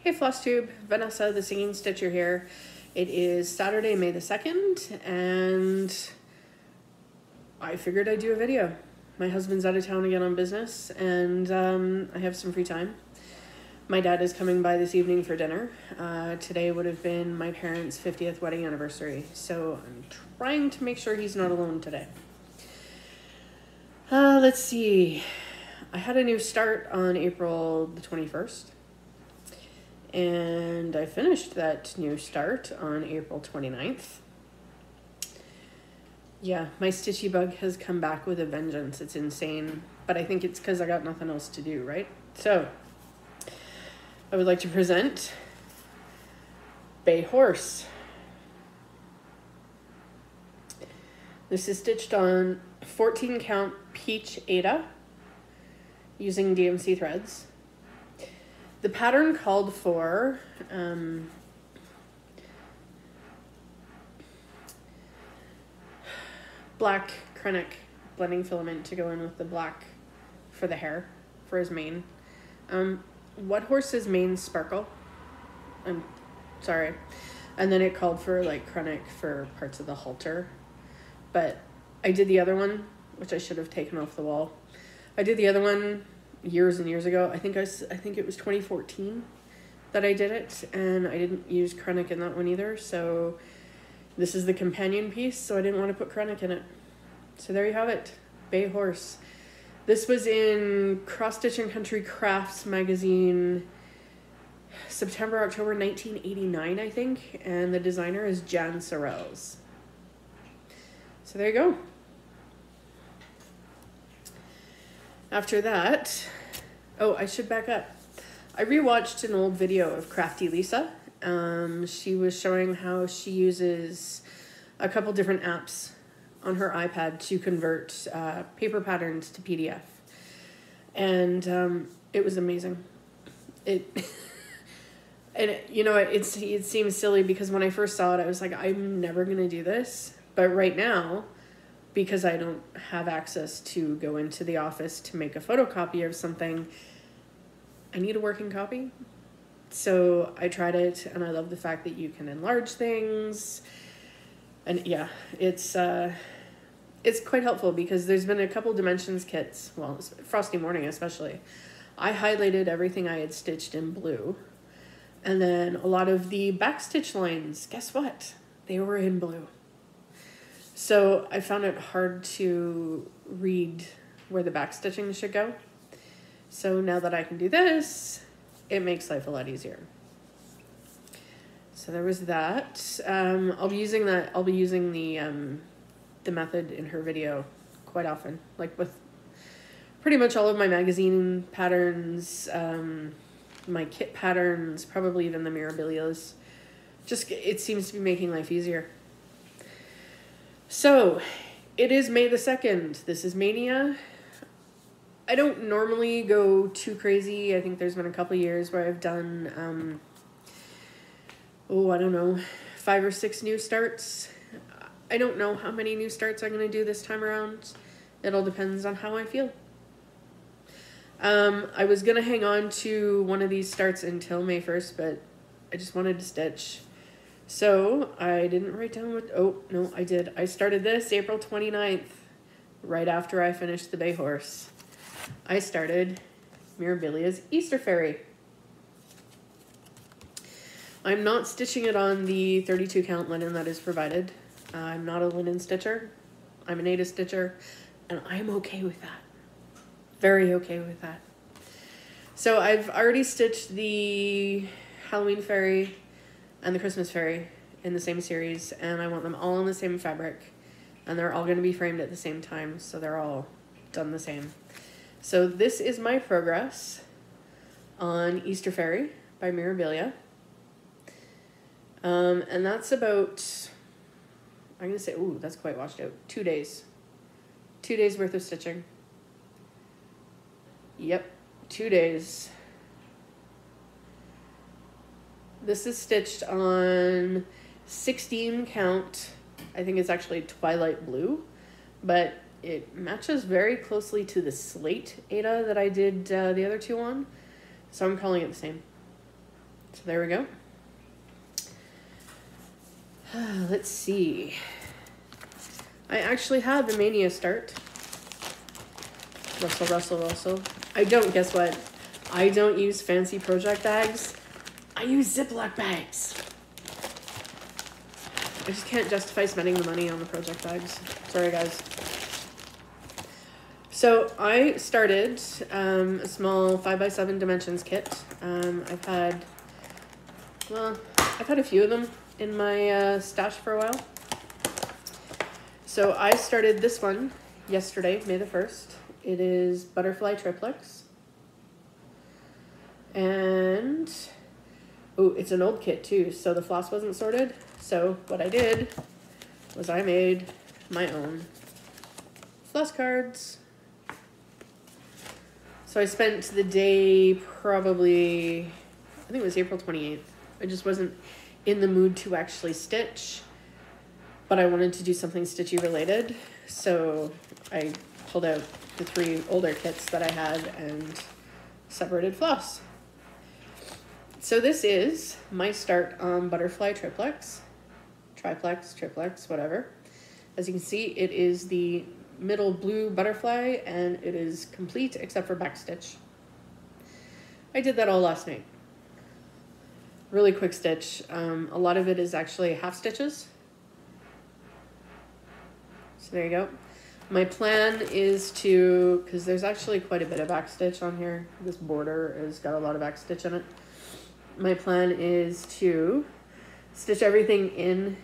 Hey Flosstube, Vanessa the Singing Stitcher here. It is Saturday, May the 2nd, and I figured I'd do a video. My husband's out of town again on business, and I have some free time. My dad is coming by this evening for dinner. Today would have been my parents' 50th wedding anniversary, so I'm trying to make sure he's not alone today. Let's see. I had a new start on April the 21st. And I finished that new start on April 29th. Yeah, my Stitchy bug has come back with a vengeance. It's insane. But I think it's because I got nothing else to do, right? So, I would like to present Bay Horse. This is stitched on 14 count Peach Ada using DMC threads. The pattern called for black Krennic blending filament to go in with the black for the hair, for his mane. What horse's mane sparkle? I'm sorry. And then it called for like Krennic for parts of the halter. But I did the other one, which I should have taken off the wall. I did the other one years and years ago. I think it was 2014 that I did it, and I didn't use Krennic in that one either, so this is the companion piece, so I didn't want to put Krennic in it. So there you have it, Bay Horse. This was in Cross Stitch and Country Crafts magazine, September, October 1989, I think, and the designer is Jan Sorrells. So there you go. After that, oh, I should back up. I rewatched an old video of Crafty Lisa. She was showing how she uses a couple different apps on her iPad to convert paper patterns to PDF. And it was amazing. And you know, it seems silly because when I first saw it, I was like, I'm never going to do this. But right now, because I don't have access to go into the office to make a photocopy of something, I need a working copy. So I tried it, and I love the fact that you can enlarge things. And yeah, it's quite helpful because there's been a couple dimensions kits, well, Frosty Morning especially. I highlighted everything I had stitched in blue. And then a lot of the backstitch lines, guess what? They were in blue. So I found it hard to read where the back stitching should go. So now that I can do this, it makes life a lot easier. So there was that. I'll be using the method in her video quite often, like with pretty much all of my magazine patterns, my kit patterns, probably even the Mirabilias. Just, it seems to be making life easier. So, it is May the 2nd. This is Maynia. I don't normally go too crazy. I think there's been a couple years where I've done, I don't know, 5 or 6 new starts. I don't know how many new starts I'm going to do this time around. It all depends on how I feel. I was going to hang on to one of these starts until May 1st, but I just wanted to stitch. So I didn't write down what, oh, no, I did. I started this April 29th, right after I finished the Bay Horse. I started Mirabilia's Easter Fairy. I'm not stitching it on the 32 count linen that is provided. I'm not a linen stitcher. I'm an Ada stitcher, and I'm okay with that. Very okay with that. So I've already stitched the Halloween Fairy and the Christmas Fairy in the same series, and I want them all in the same fabric, and they're all going to be framed at the same time, so they're all done the same. So this is my progress on Easter Fairy by Mirabilia, and that's about, I'm going to say, ooh, that's quite washed out, 2 days. 2 days worth of stitching. Yep, 2 days. This is stitched on 16 count. I think it's actually Twilight Blue, but it matches very closely to the Slate Ada that I did the other two on. So I'm calling it the same. So there we go. Let's see. I actually have the Maynia start. Rustle, rustle, rustle. I don't, guess what? I don't use fancy project bags. I use Ziploc bags. I just can't justify spending the money on the project bags. Sorry, guys. So I started a small 5x7 dimensions kit. I've had a few of them in my stash for a while. So I started this one yesterday, May the 1st. It is butterfly triplex. And, oh, it's an old kit too, so the floss wasn't sorted. So what I did was I made my own floss cards. So I spent the day probably, I think it was April 28th. I just wasn't in the mood to actually stitch, but I wanted to do something stitchy related. So I pulled out the 3 older kits that I had and separated floss. So this is my start on butterfly triplex, triplex, triplex, whatever. As you can see, it is the middle blue butterfly and it is complete except for backstitch. I did that all last night. Really quick stitch. A lot of it is actually half stitches. So there you go. My plan is to, because there's actually quite a bit of backstitch on here. This border has got a lot of backstitch in it. My plan is to stitch everything in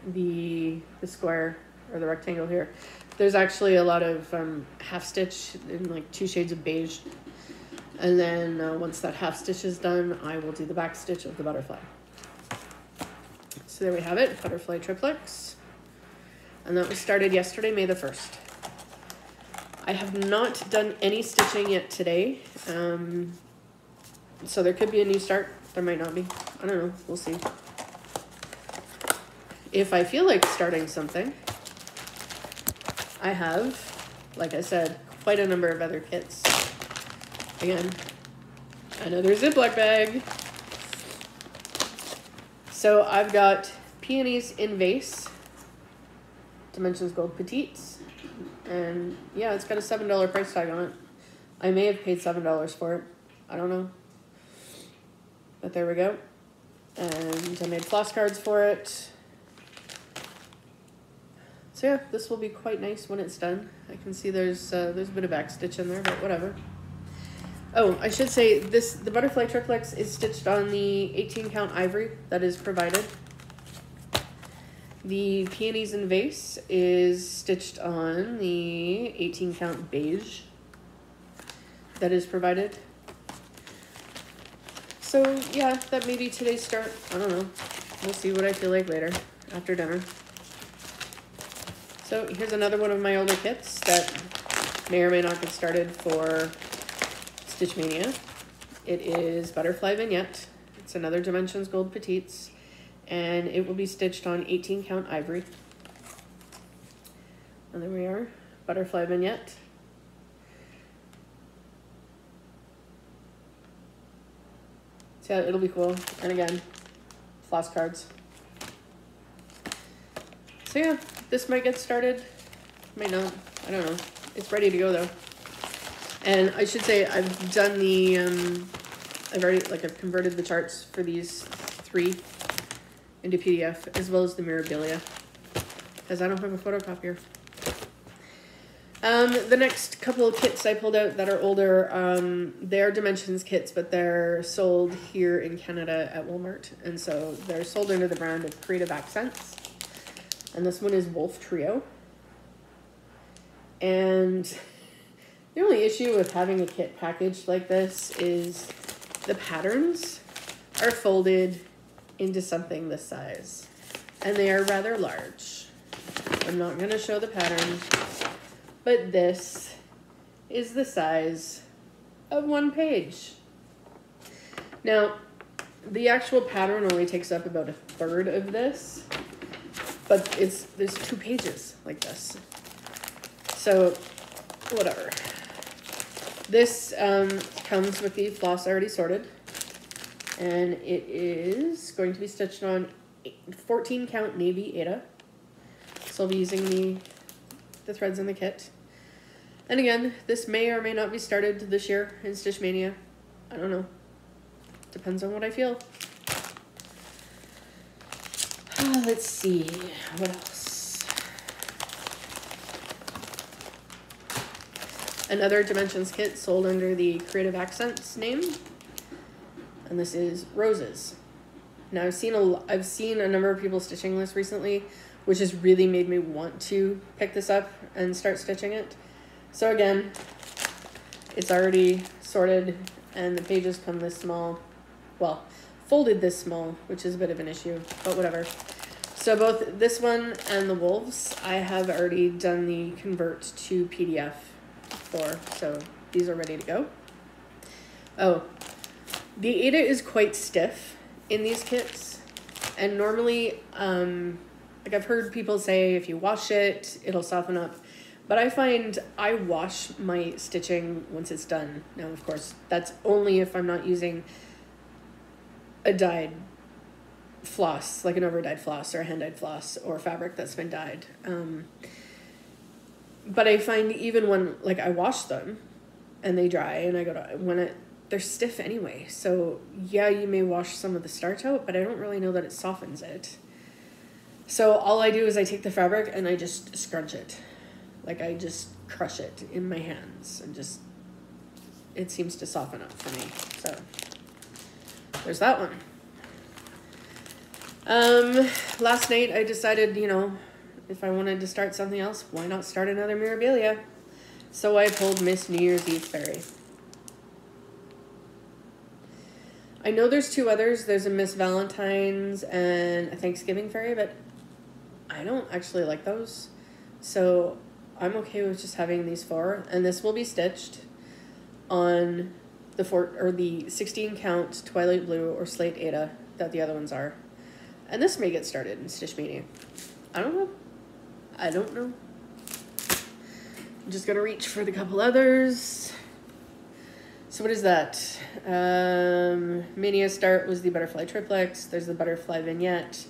the square or the rectangle here. There's actually a lot of half stitch in like 2 shades of beige. And then once that half stitch is done, I will do the back stitch of the butterfly. So there we have it, butterfly triplex. And that was started yesterday, May the 1st. I have not done any stitching yet today. So there could be a new start. There might not be. I don't know. We'll see. If I feel like starting something, I have, like I said, quite a number of other kits. Again, another Ziploc bag. So I've got peonies in vase, Dimensions Gold Petites, and yeah, it's got a $7 price tag on it. I may have paid $7 for it. I don't know. But there we go. And I made floss cards for it. So yeah, this will be quite nice when it's done. I can see there's a bit of back stitch in there, but whatever. Oh, I should say the butterfly triplex is stitched on the 18 count ivory that is provided. The peonies in vase is stitched on the 18 count beige that is provided. So yeah, that may be today's start. I don't know. We'll see what I feel like later after dinner. So here's another one of my older kits that may or may not get started for Stitch Mania. It is Butterfly Vignette. It's another Dimensions Gold Petites, and it will be stitched on 18 count ivory. And there we are, Butterfly Vignette. So yeah, it'll be cool. And again, floss cards. So yeah, this might get started, might not, I don't know. It's ready to go though. And I should say I've done the, I've converted the charts for these 3 into PDF, as well as the Mirabilia, because I don't have a photocopier. The next couple of kits I pulled out that are older, they're Dimensions kits, but they're sold here in Canada at Walmart. And so they're sold under the brand of Creative Accents. And this one is Wolf Trio. And the only issue with having a kit packaged like this is the patterns are folded into something this size. And they are rather large. I'm not going to show the pattern, but this is the size of 1 page. Now, the actual pattern only takes up about 1/3 of this, but there's 2 pages like this. So, whatever. This comes with the floss already sorted. And it is going to be stitched on 14 count navy Aida. So I'll be using the threads in the kit. And again, this may or may not be started this year in Stitch Mania. I don't know. Depends on what I feel. Let's see, what else? Another Dimensions kit sold under the Creative Accents name. And this is Roses. Now I've seen a number of people stitching this recently, which has really made me want to pick this up and start stitching it. So again, it's already sorted and the pages come this small. Well, folded this small, which is a bit of an issue, but whatever. So both this one and the wolves, I have already done the convert to PDF for, so these are ready to go. Oh, the Aida is quite stiff in these kits, and normally, like I've heard people say if you wash it, it'll soften up. But I find I wash my stitching once it's done. Now, of course, that's only if I'm not using a dyed floss, like an over-dyed floss or a hand-dyed floss or fabric that's been dyed. But I find even when, like, I wash them and they dry and I go to, they're stiff anyway. So yeah, you may wash some of the starch out, but I don't really know that it softens it. So all I do is I take the fabric and I just scrunch it. Like I just crush it in my hands and just, it seems to soften up for me. So there's that one. Last night I decided, you know, if I wanted to start something else, why not start another Mirabilia? So I pulled Miss New Year's Eve Fairy. I know there's two others. There's a Miss Valentine's and a Thanksgiving Fairy, but I don't actually like those. So I'm okay with just having these four, and this will be stitched on the 16 count Twilight Blue or Slate Aida that the other ones are. And this may get started in Stitch Mania. I don't know. I don't know. I'm just gonna reach for the couple others. So what is that? Maynia Start was the Butterfly Triplex. There's the Butterfly Vignette,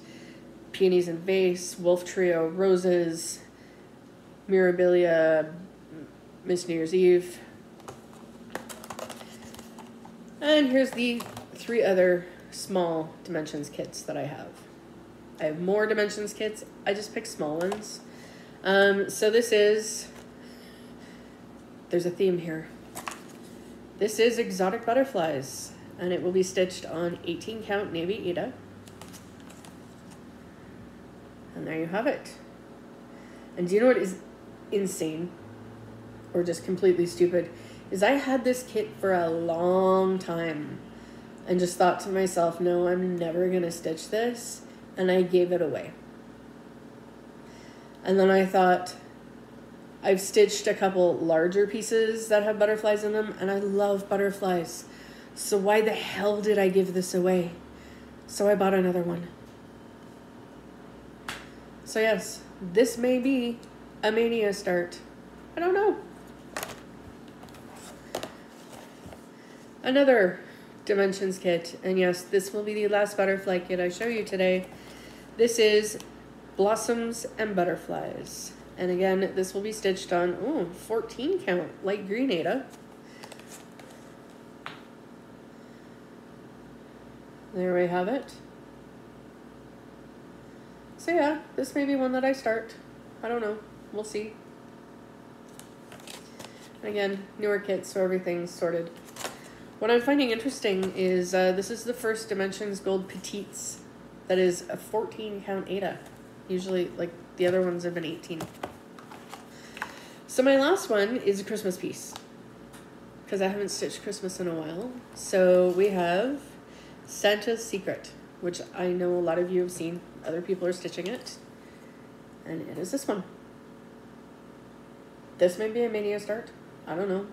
Peonies and Vase, Wolf Trio, Roses, Mirabilia, Miss New Year's Eve. And here's the 3 other small Dimensions kits that I have. I have more Dimensions kits. I just picked small ones. So this is, there's a theme here. This is Exotic Butterflies, and it will be stitched on 18 count navy Aida. And there you have it. And do you know what is insane, or just completely stupid, is I had this kit for a long time and just thought to myself, no, I'm never gonna stitch this, and I gave it away. And then I thought, I've stitched a couple larger pieces that have butterflies in them, and I love butterflies, so why the hell did I give this away? So I bought another one. So yes, this may be a Maynia start. I don't know. Another Dimensions kit, and yes, this will be the last butterfly kit I show you today. This is Blossoms and Butterflies, and again, this will be stitched on 14 count light green Aida. There we have it. So yeah, this may be one that I start. I don't know. We'll see. And again, newer kits, so everything's sorted. What I'm finding interesting is this is the first Dimensions Gold Petites that is a 14 count Aida. Usually, like, the other ones have been 18. So my last one is a Christmas piece, because I haven't stitched Christmas in a while. So we have Santa's Secret, which I know a lot of you have seen. Other people are stitching it. And it is this one. This may be a Maynia start. I don't know.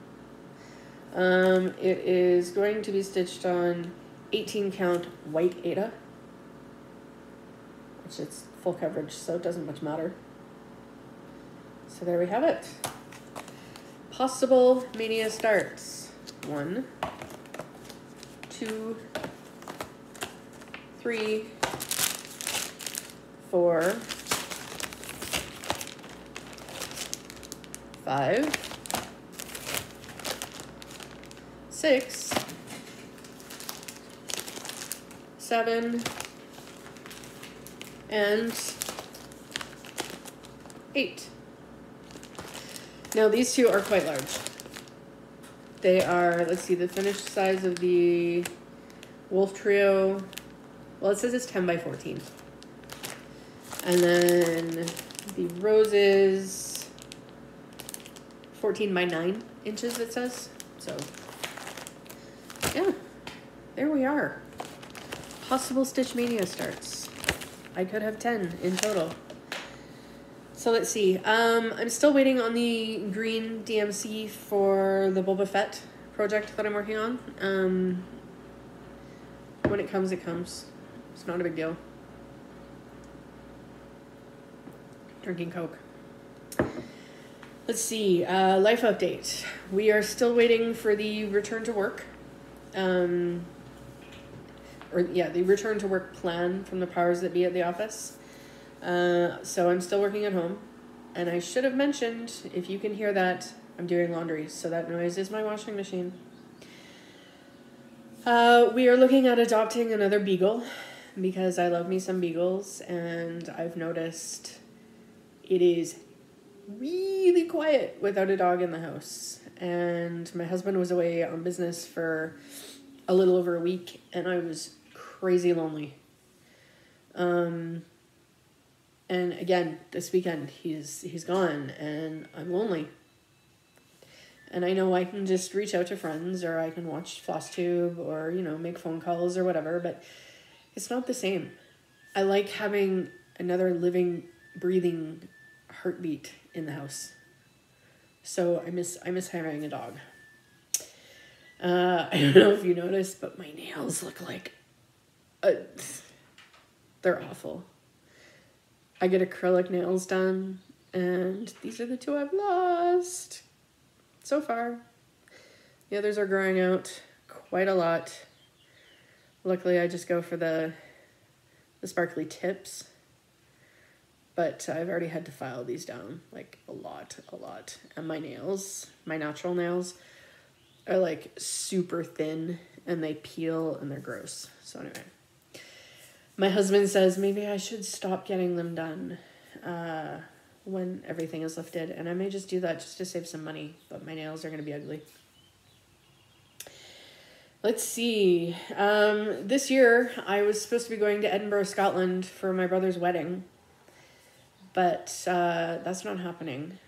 It is going to be stitched on 18 count white Aida, which it's full coverage, so it doesn't much matter. So there we have it. Possible Maynia starts. 1, 2, 3, 4, 5, 6, 7, and 8. Now these two are quite large. They are, let's see, the finished size of the Wolf Trio. Well, it says it's 10 by 14. And then the roses, 14 by 9 inches, it says. So, yeah, there we are. Possible Stitch Mania starts. I could have 10 in total. So let's see. I'm still waiting on the green DMC for the Boba Fett project that I'm working on. When it comes, it comes. It's not a big deal. Drinking Coke. Let's see. Life update. We are still waiting for the return to work. The return to work plan from the powers that be at the office. So I'm still working at home, and I should have mentioned, if you can hear that, I'm doing laundry, so that noise is my washing machine. We are looking at adopting another beagle, because I love me some beagles, and I've noticed it is really quiet without a dog in the house. And my husband was away on business for a little over a week, and I was crazy lonely. And again, this weekend, he's gone, and I'm lonely. And I know I can just reach out to friends, or I can watch Flosstube, or, make phone calls or whatever, but it's not the same. I like having another living, breathing heartbeat in the house. So I miss having a dog. I don't know if you noticed, but my nails look like... they're awful. I get acrylic nails done, and these are the two I've lost so far. The others are growing out quite a lot. Luckily, I just go for the sparkly tips, but I've already had to file these down like a lot. And my nails, my natural nails, are like super thin, and they peel, and they're gross. So anyway. My husband says maybe I should stop getting them done when everything is lifted. And I may just do that just to save some money. But my nails are going to be ugly. Let's see. This year, I was supposed to be going to Edinburgh, Scotland for my brother's wedding. But that's not happening.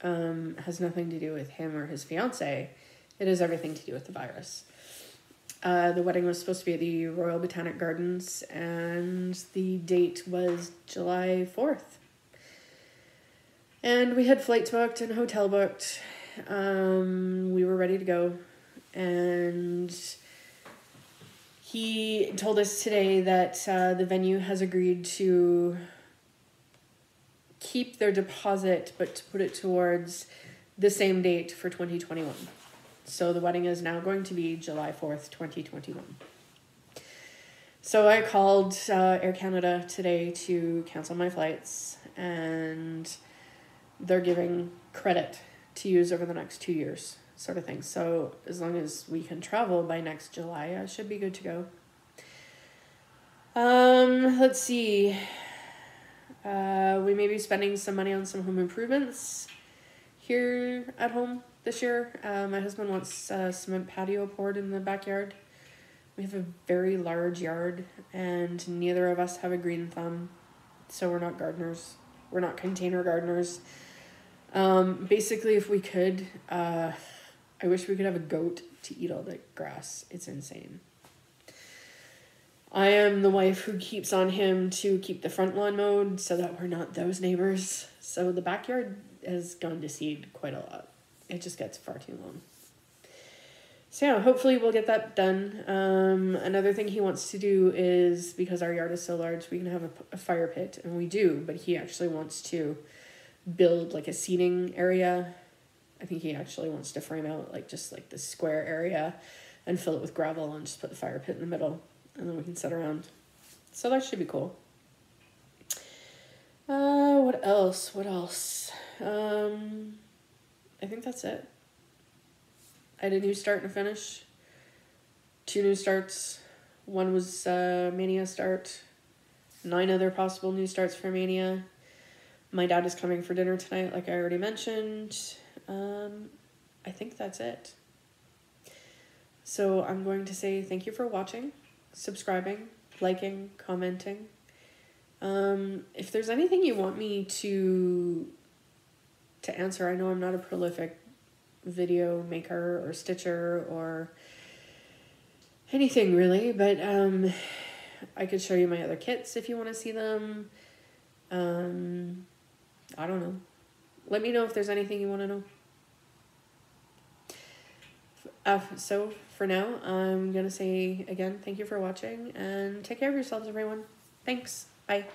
Has nothing to do with him or his fiance. It has everything to do with the virus. The wedding was supposed to be at the Royal Botanic Gardens, and the date was July 4th. And we had flights booked and hotel booked. We were ready to go. And he told us today that the venue has agreed to keep their deposit, but to put it towards the same date for 2021. So the wedding is now going to be July 4th, 2021. So I called Air Canada today to cancel my flights, and they're giving credit to use over the next 2 years, sort of thing. So as long as we can travel by next July, I should be good to go. Let's see. We may be spending some money on some home improvements here at home this year. My husband wants a cement patio poured in the backyard. We have a very large yard, and neither of us have a green thumb, so we're not gardeners. We're not container gardeners. Basically, if we could, I wish we could have a goat to eat all the grass. It's insane. I am the wife who keeps on him to keep the front lawn mowed so that we're not those neighbors. So the backyard has gone to seed quite a lot. It just gets far too long. So yeah, hopefully we'll get that done. Another thing he wants to do is, because our yard is so large, we can have a fire pit, and we do, but he actually wants to build like a seating area. I think he actually wants to frame out like just like the square area and fill it with gravel and just put the fire pit in the middle. and then we can sit around. So that should be cool. What else? I think that's it. I had a new start and a finish. 2 new starts. One was Maynia start. 9 other possible new starts for Maynia. My dad is coming for dinner tonight, like I already mentioned. I think that's it. So I'm going to say thank you for watching, subscribing, liking, commenting. If there's anything you want me to answer, I know I'm not a prolific video maker or stitcher or anything really, but I could show you my other kits if you want to see them. I don't know. Let me know if there's anything you want to know. So for now, I'm gonna say again, thank you for watching, and take care of yourselves, everyone. Thanks. Bye.